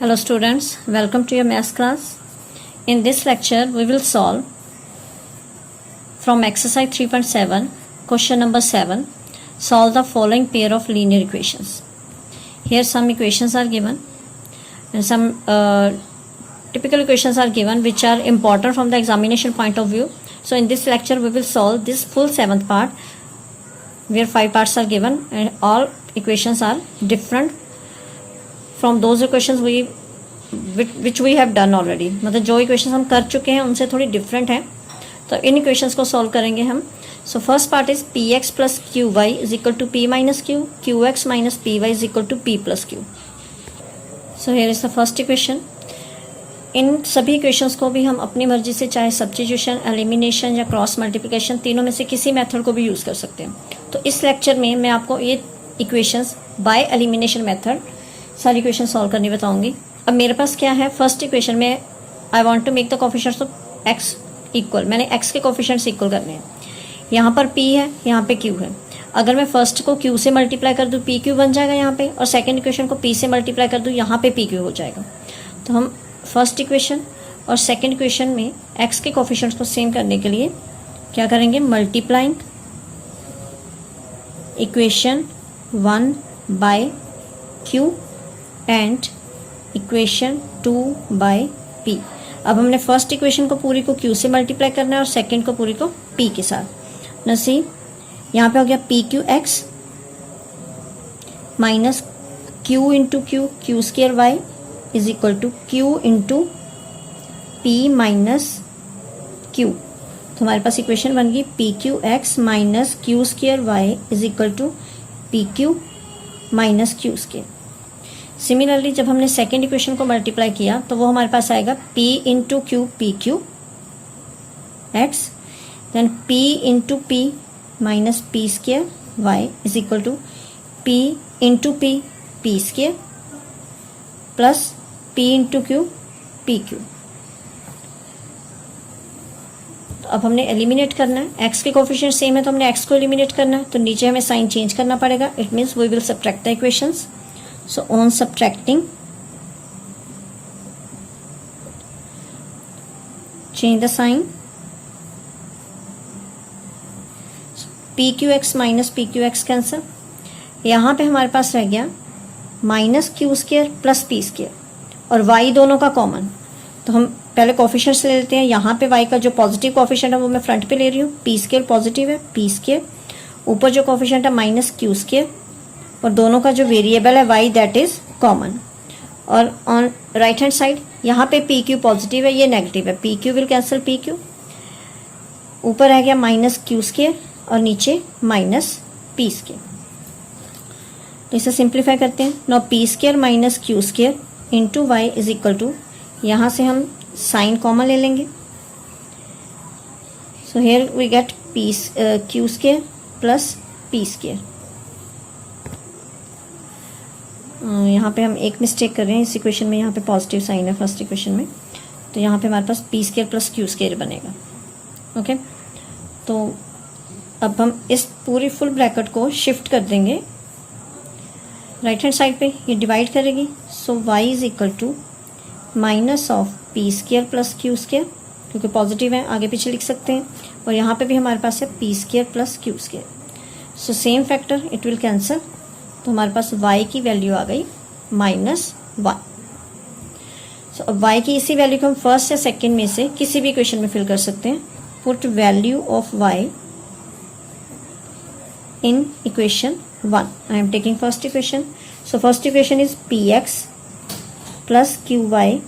Hello students, welcome to your maths class. In this lecture, we will solve from exercise 3.7, question number 7, solve the following pair of linear equations. Here some equations are given and some typical equations are given which are important from the examination point of view. So in this lecture, we will solve this full 7th part where 5 parts are given and all equations are different from those equations which we have done already. मतलब जो equations हम कर चुके हैं उनसे थोड़ी different है, तो इन इक्वेशंस को सॉल्व करेंगे हम. So first part is P X plus Q Y is equal to P minus Q, Q X minus P Y is equal to P plus Q. So here is the first equation. इन सभी equations को भी हम अपनी मर्जी से चाहे substitution, elimination या क्रॉस मल्टीप्लिकेशन तीनों में से किसी मेथड को भी यूज़ कर सकते हैं. तो इस लेक्चर में मैं आपको ये इक्वेशंस बाय एलिमिनेशन मेथड सारी इक्वेशन सॉल्व करनी बताऊंगी. अब मेरे पास क्या है, फर्स्ट इक्वेशन में I want to make the coefficients of X equal. मैंने एक्स के कोफिशिएंट्स इक्वल करने हैं. यहाँ पर p है, यहाँ पे q है. अगर मैं फर्स्ट को q से मल्टीप्लाई कर दूँ pq बन जाएगा यहाँ पे, और सेकंड इक्वेशन को p से मल्टीप्लाई कर दूँ यहाँ पे pq हो जाएगा. तो हम फर्स्ट इक्वेशन और सेकेंड इक्वेशन में x के कोफिशिएंट्स को सेम करने के लिए क्या करेंगे, multiplying equation 1 by q and equation 2 by p. अब हमने फर्स्ट इक्वेशन को पूरी को q से मल्टीप्लाई करना है और सेकंड को पूरी को p के साथ. नसीब यहाँ पे हो गया P Q X minus Q into Q, Q square Y is equal to Q into P minus Q. तो हमारे पास इक्वेशन बन गई P Q X minus Q square Y is equal to P Q minus Q square. Similarly जब हमने second equation को multiply किया तो वो हमारे पास आएगा p into Q P Q X, then p into P minus P square Y is equal to p into P P square plus p into Q P Q. तो अब हमने एलिमिनेट करना है. x के कोफिशिएंट सेम है तो हमने x को एलिमिनेट करना है, तो नीचे हमें साइन चेंज करना पड़ेगा. It means we will subtract the equations. So on subtracting, change the sign. So pqx minus pqx cancel. यहाँ पे हमारे पास रह गया minus Q square plus P square और y दोनों का कॉमन. तो हम पहले कोफिशिएंट्स ले लेते हैं. यहाँ पे y का जो पॉजिटिव कोफिशिएंट है वो मैं फ्रंट पे ले रही हूँ. पी स्क्र पॉजिटिव है, पी स्क्र ऊपर जो कोफिशिएंट है माइनस क्यू स्क्र और दोनों का जो वेरिएबल है y दैट इज कॉमन. और ऑन राइट हैंड साइड यहाँ पे पी क्यू पॉजिटिव है, ये नेगेटिव है. P Q will cancel P Q. ऊपर रह गया माइनस क्यू स्क्र और नीचे माइनस पी स्क्र. तो इसे सिंप्लीफाई करते हैं. Now P square minus Q square into Y is equal to, यहाँ से हम साइन कॉमन ले लेंगे. So here we get P Q square plus P square. यहाँ पे हम एक मिस्टेक कर रहे हैं इस इक्वेशन में. यहाँ पे पॉजिटिव साइन है फर्स्ट इक्वेशन में, तो यहाँ पे हमारे पास P square plus Q square बनेगा. ओके, तो अब हम इस पूरी फुल ब्रैकेट को शिफ्ट कर देंगे राइट हैंड साइड पे. ये डिवाइड करेगी. So y is equal to minus of P square plus Q square, क्योंकि पॉजिटिव है आगे पीछे लिख सकते हैं. और यहाँ पे भी हमारे पास है P square plus Q square. So same factor it will cancel. तो हमारे पास y की वैल्यू आ गई -1. सो अब y की इसी वैल्यू को हम फर्स्ट या सेकंड में से किसी भी इक्वेशन में फिल कर सकते हैं. Put value of y in equation 1. I am taking first equation. So first equation is px plus qy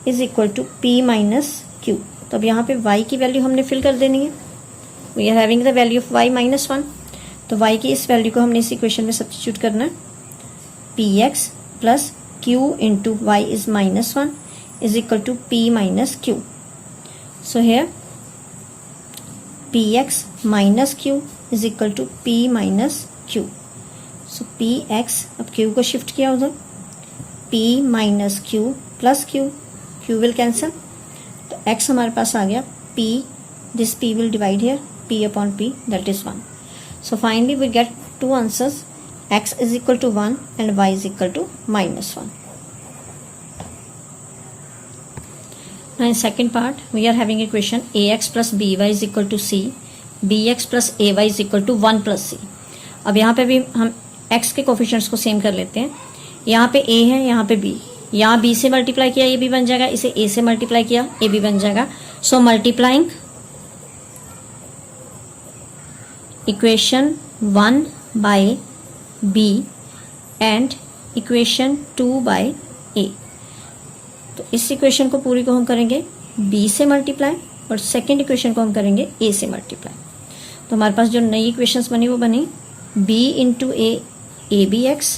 is equal to p minus q. तो अब यहाँ पे y की वैल्यू हमने फिल कर देनी है. We are having the value of y -1. तो y की इस वैल्यू को हमने इस इक्वेशन में सब्स्टिट्यूट करना है. px plus q into Y is -1 is equal to p minus q. So here px minus q is equal to p minus q. So px, अब q को शिफ्ट किया उधर, p minus q plus q, q will cancel. तो x हमारे पास आ गया p, this p will divide here, p upon p that is 1. So finally we get two answers, x is equal to 1 and y is equal to -1. Now in second part we are having equation ax plus by is equal to c, bx plus ay is equal to 1 plus c. अब यहाँ पे भी हम x के coefficients को same कर लेते हैं. यहाँ पे a है, यहाँ पे b. यहाँ b से मल्टीप्लाई किया a b बन जाएगा, इसे a से मल्टीप्लाई किया a b बन जाएगा. So multiplying equation 1 by b and equation 2 by a. तो इस इक्वेशन को पूरी को हम करेंगे b से मल्टीप्लाई और सेकेंड इक्वेशन को हम करेंगे a से मल्टीप्लाई. तो हमारे पास जो नई इक्वेशंस बनी वो बनी b into A B x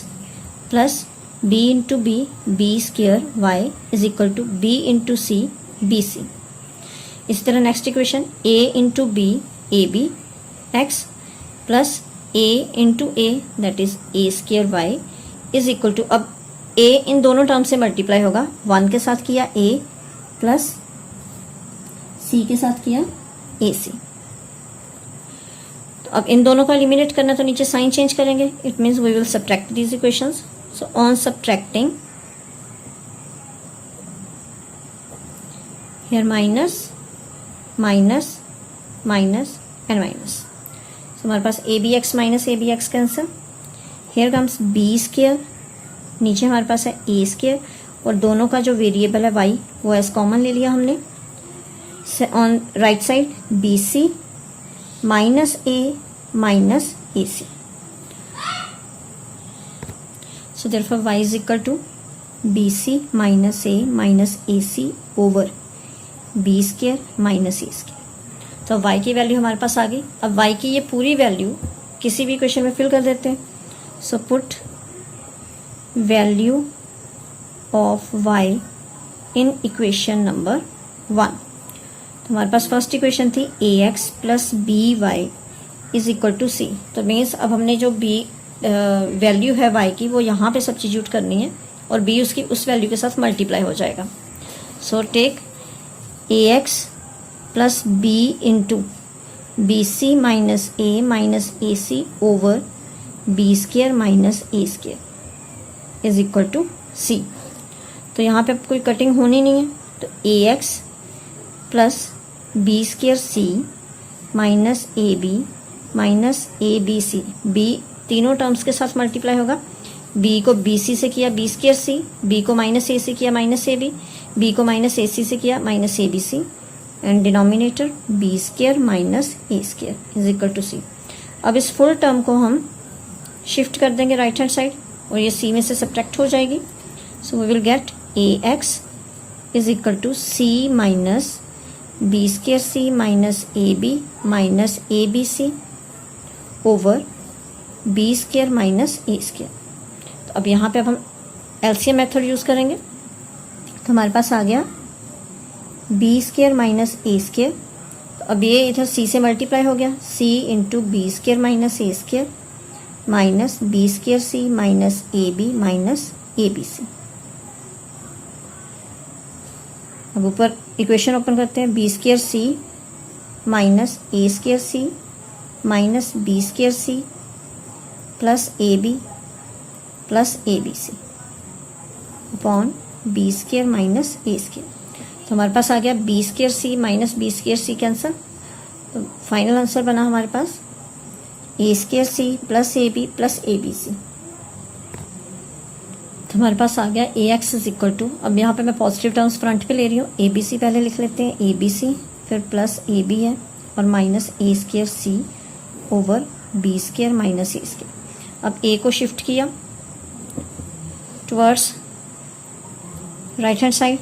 plus b into B square Y is equal to b into C B C. इसी तरह next equation a into B A B x plus a into A that is A square Y is equal to, अब a इन दोनों term से multiply होगा. 1 के साथ किया a प्लस c के साथ किया ए सी. तो अब इन दोनों को एलिमिनेट करना, तो नीचे साइन चेंज करेंगे. It means we will subtract these equations. So on subtracting here minus minus minus and minus. So हमारे पास A B X minus A B X cancel. Here comes B square, नीचे हमारे पास है ए square और दोनों का जो वेरिएबल है वाई वो एज कॉमन ले लिया हमने. On right side B C minus A C. So therefore y is equal to B C minus A C over B square minus A square. तो y की वैल्यू हमारे पास आ गई. अब y की ये पूरी वैल्यू किसी भी इक्वेशन में फिल कर देते हैं. So put value of y in equation number 1. तो हमारे पास फर्स्ट इक्वेशन थी ax plus B Y is equal to C. तो मीन्स अब हमने जो b वैल्यू है y की वो यहाँ पे सब्स्टिट्यूट करनी है और b उसकी उस वैल्यू के साथ मल्टीप्लाई हो जाएगा. So take ax plus b into B C minus A C over B square minus A square is equal to C. तो यहाँ पे अब कोई कटिंग होनी नहीं है. तो ax plus B square C minus A B C, B तीनों टर्म्स के साथ मल्टीप्लाई होगा. b को बी सी से किया बी स्क्वेयर सी, b को माइनस ए सी किया माइनस ए बी को माइनस ए सी से किया minus A B C and denominator B square minus A square is equal to C. अब इस फुल टर्म को हम शिफ्ट कर देंगे राइट हैंड साइड और ये सी में से सब्ट्रैक्ट हो जाएगी. So we will get ax is equal to C minus B square C minus A B C over B square minus A square. तो अब यहाँ पे अब हम एलसीएम मेथड यूज़ करेंगे. तो हमारे पास आ गया B square minus A square. तो अब ये इधर सी से मल्टीप्लाई हो गया, C into B square minus A square minus B square C minus A B C. अब ऊपर इक्वेशन ओपन करते हैं. B square C minus A square C minus B square C plus A B C upon B square minus A square. तो हमारे पास आ गया B square C minus B square C cancel. तो final answer बना हमारे पास A square C plus A B C. तो हमारे पास आ गया ए एक्स इज इक्वल टू, अब यहाँ पे मैं पॉजिटिव टर्म्स फ्रंट पे ले रही हूँ. ए बी सी पहले लिख लेते हैं, ए बी सी फिर प्लस ए बी है और minus A square C over B square minus A square. अब ए को शिफ्ट किया टुवर्ड्स राइट हैंड साइड.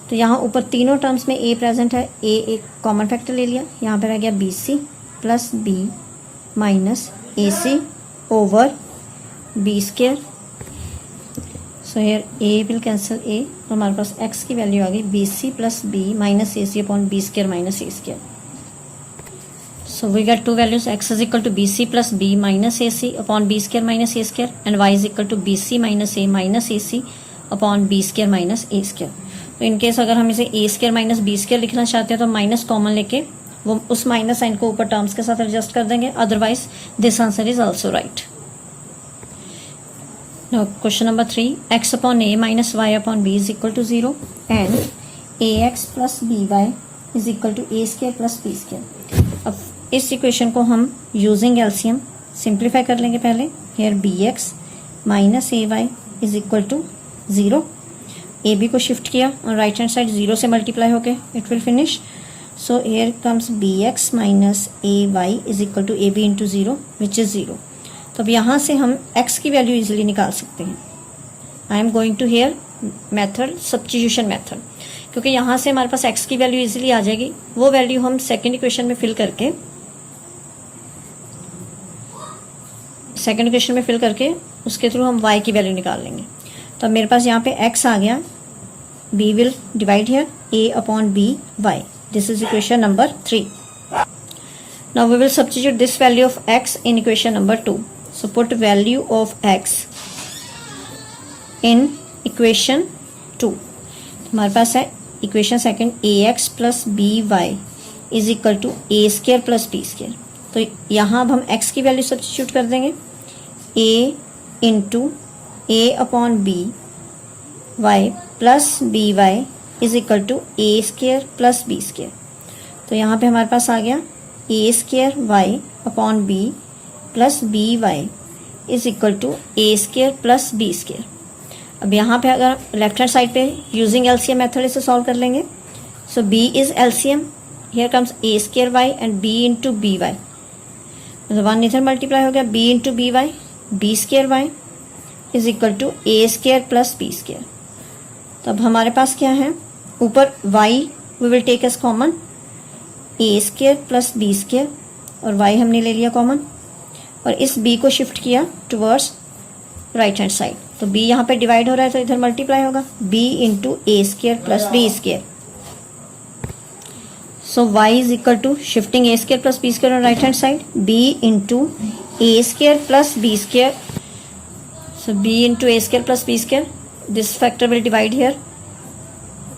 तो यहाँ ऊपर तीनों टर्म्स में ए प्रेजेंट है, ए एक कॉमन फैक्टर ले लिया. यहाँ पर आ गया B C plus B minus A C over B square. So here A will cancel A और हमारे पास एक्स की वैल्यू आ गई B C plus B minus A C upon B square minus A square. So we get two values, x is equal to bc plus b minus ac upon b square minus a square and y is equal to bc minus ac upon b square minus a square. तो in case अगर हम इसे a square minus b square लिखना चाहते हैं तो minus common लेके वो उस माइनस साइन को ऊपर टर्म्स के साथ एडजस्ट कर देंगे. Otherwise this answer is also right. Now question number 3, x upon a minus y upon b is equal to 0 and A x plus B Y is equal to A square plus B square. अब इस equation को हम using LCM simplify कर लेंगे पहले। Here B X minus A Y is equal to 0। A B को shift किया और राइट हैंड साइड 0 से मल्टीप्लाई होके it will finish. So here comes B X minus A Y is equal to A B into 0 which is 0। तो अब यहाँ से हम x की वैल्यू इजिली निकाल सकते हैं। I am going to here method substitution method, क्योंकि यहाँ से हमारे पास x की वैल्यू इजिली आ जाएगी। वो वैल्यू हम सेकेंड इक्वेशन में फिल करके उसके थ्रू हम y की वैल्यू निकाल लेंगे। तो अब मेरे पास यहाँ पे x आ गया, b will divide here a upon b y। This is equation number 3। Now we will substitute this value of x in equation number 2। So put value of x in equation 2। हमारे पास है equation second A x plus B Y is equal to A square plus B square. तो यहाँ अब हम x की value substitute कर देंगे, a into a upon b y plus B Y is equal to A square plus B square. तो यहाँ पे हमारे पास आ गया a square y upon b plus B Y is equal to A square plus B square. अब यहाँ पे अगर लेफ्ट हैंड साइड पे यूजिंग एलसीएम मेथड इसे सॉल्व कर लेंगे। So b is LCM, here comes a square y and b into B Y. मतलब 1 इधर मल्टीप्लाई हो गया, b into B Y, B square Y is equal to A square plus B square. तो अब हमारे पास क्या है, ऊपर y we will take as common, A square plus B square, और y हमने ले लिया कॉमन और इस b को शिफ्ट किया टुवर्ड्स राइट हैंड साइड। तो b यहाँ पे डिवाइड हो रहा है तो इधर मल्टीप्लाई होगा, b into A square plus B square. So y is equal to shifting A square plus B square on right hand side, b into A square plus B square. So b into A square plus B square, this factor will divide here,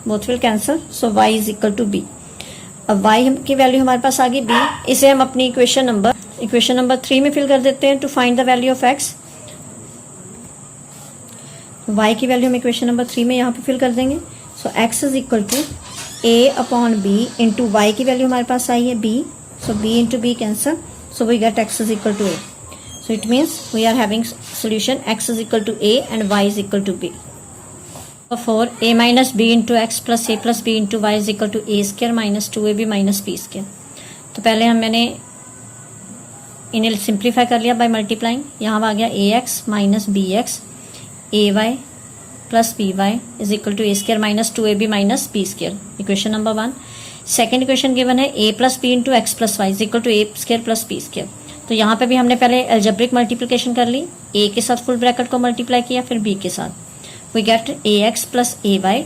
both will cancel. So y is equal to b। अब y की value हमारे पास आ गई b। इसे हम अपनी equation number 3 में fill कर देते हैं to find the value of x। y की वैल्यू हम इक्वेशन नंबर 3 में यहाँ पे फिल कर देंगे। So x is equal to a upon b into Y की वैल्यू हमारे पास आई है b। So b into b cancel, so we get x is equal to a। So it means we are having solution x is equal to a and y is equal to b। For a minus b into x plus a plus b into Y is equal to a square minus 2ab minus b square. तो पहले मैंने इन्हें simplify कर लिया by multiplying. यहाँ आ गया ए x minus b x a y plus B Y is equal to A square minus 2ab minus B square, equation number 1। Second equation given है a plus B into x plus Y is equal to A square plus B square. तो यहाँ पे भी हमने पहले algebraic multiplication कर ली, a के साथ फुल ब्रैकेट को मल्टीप्लाई किया, फिर b के साथ। We get a x plus a y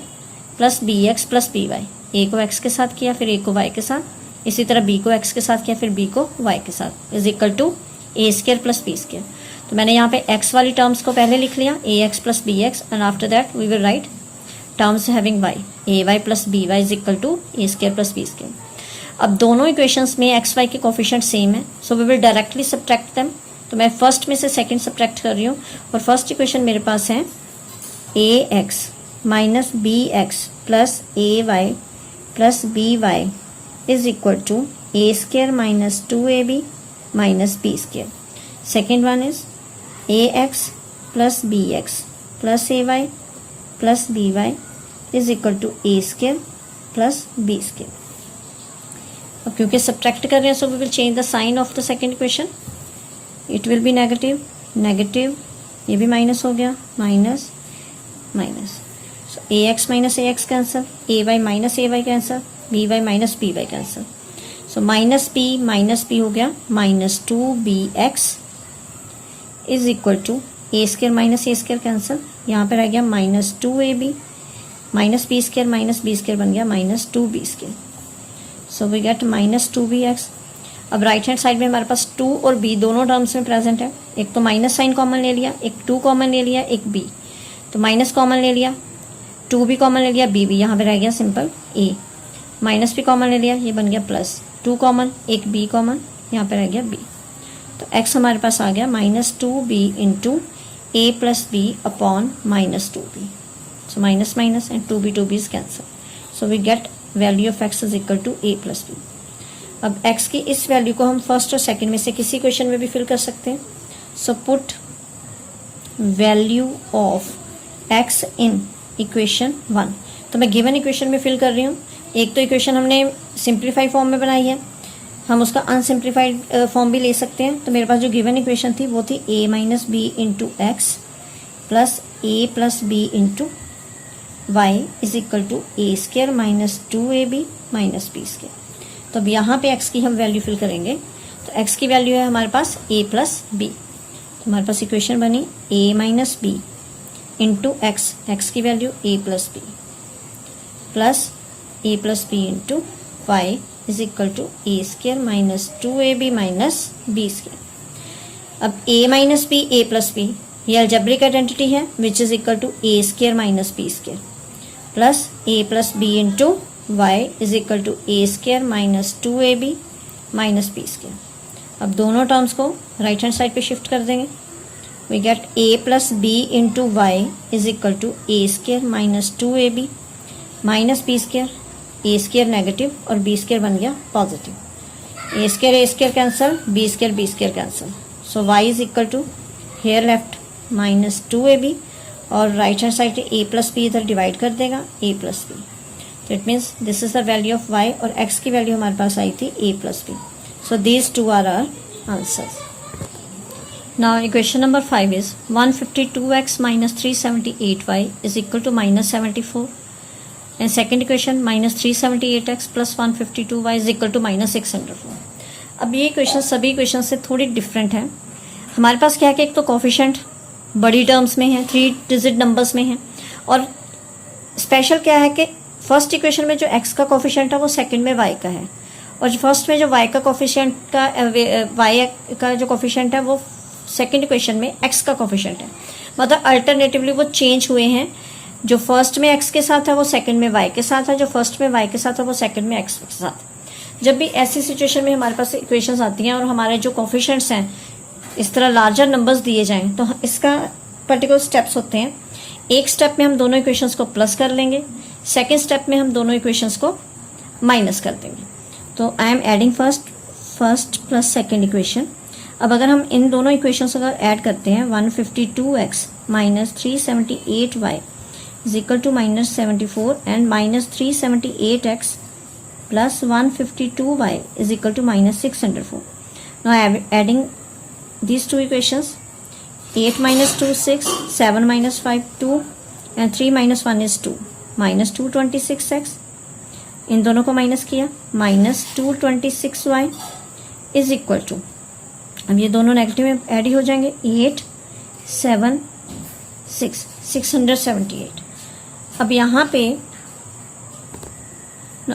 plus b x plus B y. A को x के साथ किया, फिर a को y के साथ, इसी तरह b को x के साथ किया, फिर b को y के साथ, is equal to A square plus B square. तो मैंने यहाँ पे x वाली टर्म्स को पहले लिख लिया, a x plus b x, and after that we will write terms having y, a y plus B Y is equal to A square plus B square. अब दोनों इक्वेशंस में एक्स वाई के coefficient same है, so we will directly subtract them. तो मैं first में से second subtract कर रही हूँ, और फर्स्ट इक्वेशन मेरे पास है a x minus b x plus a y plus B Y is equal to A square minus 2ab minus B square. Second one is a x plus b x plus a y plus B Y is equal to A square plus B square. अब क्योंकि subtract कर रहे हैं, so we will change the sign of the second equation. It will be negative, negative, ये भी minus हो गया, minus minus. So a x minus a x cancel, a y minus A y cancel, b y minus b y cancel. So minus b हो गया minus 2bx is equal to A square minus a square cancel, यहाँ पर रह गया minus 2ab minus B square बन गया minus 2b square. So we get minus 2bx। अब right hand side में हमारे पास 2 और b दोनों टर्म्स में प्रेजेंट है। एक तो माइनस साइन कॉमन ले लिया, एक 2 कॉमन ले लिया, एक b। तो माइनस कॉमन ले लिया, 2 भी कॉमन ले लिया, b भी, यहाँ पे रह गया सिंपल a। माइनस भी कॉमन ले लिया, ये बन गया प्लस, 2 कॉमन, एक b कॉमन, यहाँ पे रह गया b। तो x हमारे पास आ गया minus 2b into A plus B upon minus 2b। So minus minus and 2b is cancel. So we get value of x is equal to a plus B. अब x की इस value को हम first और second में से किसी question में भी फिल कर सकते हैं। So put value of x in equation 1। तो मैं गिवन इक्वेशन में फिल कर रही हूँ। एक तो इक्वेशन हमने सिंप्लीफाइड फॉर्म में बनाई है, हम उसका अनसिम्प्लीफाइड फॉर्म भी ले सकते हैं। तो मेरे पास जो गिवन इक्वेशन थी वो थी a minus B into x plus a plus B into Y is equal to A square minus 2ab minus B square. तो अब यहाँ पे x की हम वैल्यू फिल करेंगे। तो x की वैल्यू है हमारे पास a प्लस बी। तो हमारे पास इक्वेशन बनी a minus B into x, x की value a plus b plus a plus B into Y is equal to A square minus 2ab minus B square. अब a minus b a plus b ये algebraic identity है which is equal to A square minus B square plus a plus B into Y is equal to A square minus 2ab minus B square. अब दोनों terms को right hand side पे shift कर देंगे। We get a plus B into Y is equal to A square minus 2ab minus B square. A square negative और B square बन गया positive. A square cancel, B square cancel. So Y is equal to here left minus 2ab और right hand side A plus B इधर divide कर देगा a plus B. तो it means this is the value of y और x की value हमारे पास आई थी a plus B. So these two are our answers. Now equation number 5 is 152x minus 378y is equal to minus 74 and second equation minus 378x plus 152y is equal to minus 604। अब ये equation सभी equation से थोड़ी different है। हमारे पास क्या है कि एक तो कोफिशिएंट बड़ी टर्म्स में है, 3 डिजिट नंबर्स में है, और स्पेशल क्या है कि फर्स्ट इक्वेशन में जो x का कोफिशिएंट है वो सेकंड में y का है, और फर्स्ट में जो y का कोफिशिएंट का y का जो कोफिशिएंट है वो सेकंड इक्वेशन में x का कोफिशिएंट है। मतलब अल्टरनेटिवली वो चेंज हुए हैं। जो फर्स्ट में x के साथ है वो सेकंड में y के साथ है, जो फर्स्ट में y के साथ है वो सेकंड में x के साथ। जब भी ऐसी सिचुएशन में हमारे पास इक्वेशंस आती हैं और हमारे जो कोफिशिएंट्स हैं इस तरह लार्जर नंबर्स दिए जाएं तो इसका पर्टिकुलर स्टेप्स होते हैं। एक स्टेप में हम दोनों इक्वेशंस को प्लस कर लेंगे, सेकेंड स्टेप में हम दोनों इक्वेशंस को माइनस कर देंगे। तो आई am adding first plus second equation. अब अगर हम इन दोनों इक्वेशंस अगर ऐड करते हैं 152x minus 378y is equal to minus 74 and minus 378x plus 152y is equal to minus 604। Now I am adding these two equations 8 minus 2 6, 7 minus 5 2 and 3 minus 1 is 2 minus 226x। इन दोनों को minus किया minus 226y is equal to, अब ये दोनों negative में add ही हो जाएंगे 8 7 6 678। अब यहाँ पे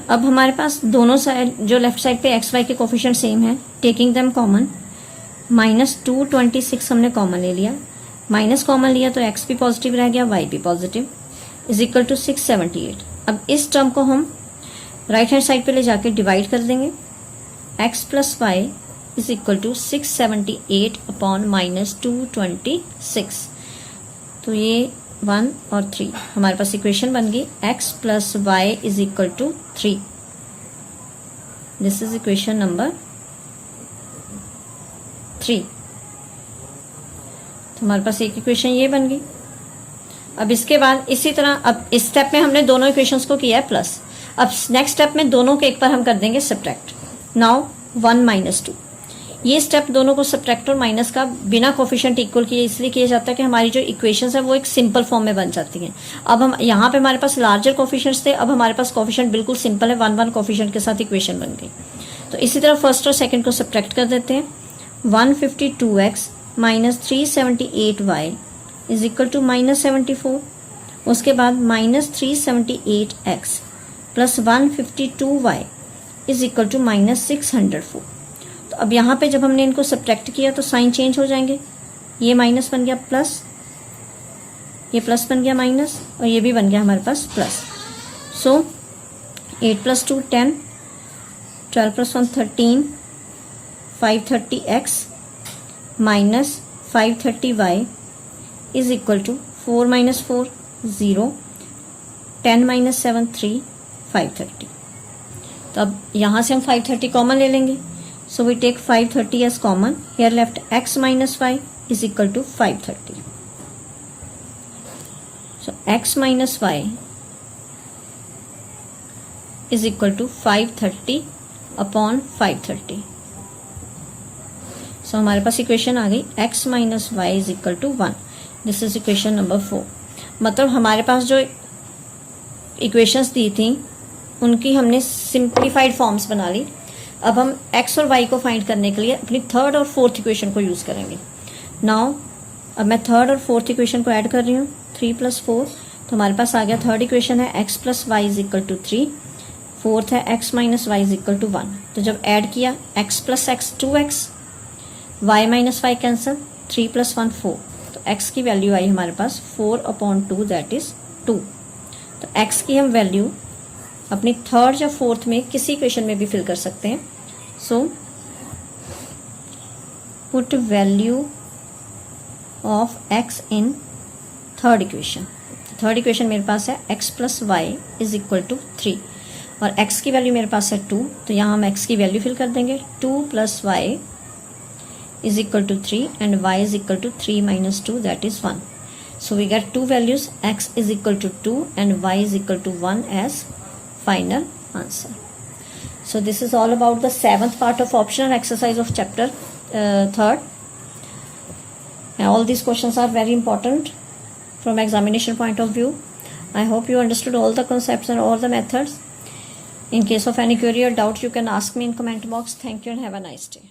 अब हमारे पास दोनों साइड जो लेफ्ट साइड पे एक्स वाई के कोफिशिएंट सेम है, टेकिंग देम कॉमन माइनस 226 हमने कॉमन ले लिया, माइनस कॉमन लिया तो x भी पॉजिटिव रह गया y भी पॉजिटिव इज इक्वल टू 678। अब इस टर्म को हम राइट हैंड साइड पे ले जाके डिवाइड कर देंगे। x plus Y is equal to 678 upon minus 226। तो ये 1 और 3 हमारे पास इक्वेशन बन गई x plus Y is equal to 3। This is equation number 3। तो हमारे पास एक इक्वेशन ये बन गई। अब इसके बाद इसी तरह अब इस स्टेप में हमने दोनों इक्वेशंस को किया है प्लस। अब नेक्स्ट स्टेप में दोनों के एक पर हम कर देंगे सब्ट्रैक्ट। नाउ 1 माइनस 2, ये स्टेप दोनों को सब्ट्रैक्ट और माइनस का बिना कोफिशिएंट इक्वल किए इसलिए किया जाता है कि हमारी जो इक्वेशंस है वो एक सिंपल फॉर्म में बन जाती हैं। अब हम यहाँ पे हमारे पास लार्जर कोफिशिएंट्स थे, अब हमारे पास कोफिशिएंट बिल्कुल सिंपल है, 1 1 कोफिशिएंट के साथ इक्वेशन बन गई। तो इसी तरह फर्स्ट और सेकेंड को सब्ट्रैक्ट कर देते हैं। 152x minus 378y is equal to minus 74। उसके बाद minus 378x plus 152y is equal to minus 604। तो अब यहाँ पे जब हमने इनको सब्ट्रैक्ट किया तो साइन चेंज हो जाएंगे, ये माइनस बन गया प्लस, ये प्लस बन गया माइनस, और ये भी बन गया हमारे पास plus. So 8 plus 2 10, 12 plus 1 13, 530x minus 530y is equal to 4 minus 4 0, 10 minus 7 3, 530. तो अब यहाँ से हम 530 कॉमन ले लेंगे. So we take 530 as common. Here left x minus Y is equal to 530. सो x minus Y is equal to 530 upon 530. So हमारे पास इक्वेशन आ गई x minus Y is equal to 1. This is equation number 4. मतलब हमारे पास जो equations दी थी उनकी हमने सिंप्लीफाइड फॉर्म्स बना ली. अब हम x और y को फाइंड करने के लिए अपनी थर्ड और फोर्थ इक्वेशन को यूज़ करेंगे. नाउ अब मैं थर्ड और फोर्थ इक्वेशन को ऐड कर रही हूँ. 3 + 4. तो हमारे पास आ गया थर्ड इक्वेशन है x + y is equal to 3. Fourth है x minus Y is equal to 1. तो जब ऐड किया x + x 2x, y minus Y cancel, 3 + 1 4. तो x की वैल्यू आई हमारे पास 4/2 दैट इज 2. तो x की हम वैल्यू अपनी थर्ड या फोर्थ में किसी इक्वेशन में भी फिल कर सकते हैं. So put value of x in third equation. Third equation मेरे पास है x + y is equal to 3 और x की वैल्यू मेरे पास है 2. तो यहाँ हम x की वैल्यू फिल कर देंगे. 2 + y is equal to 3 and y is equal to 3 minus 2 that is 1. So we get two values, x is equal to 2 and y is equal to 1 as final answer. So this is all about the 7th part of optional exercise of chapter 3rd. And all these questions are very important from examination point of view. I hope you understood all the concepts and all the methods. In case of any query or doubt, you can ask me in comment box. Thank you and have a nice day.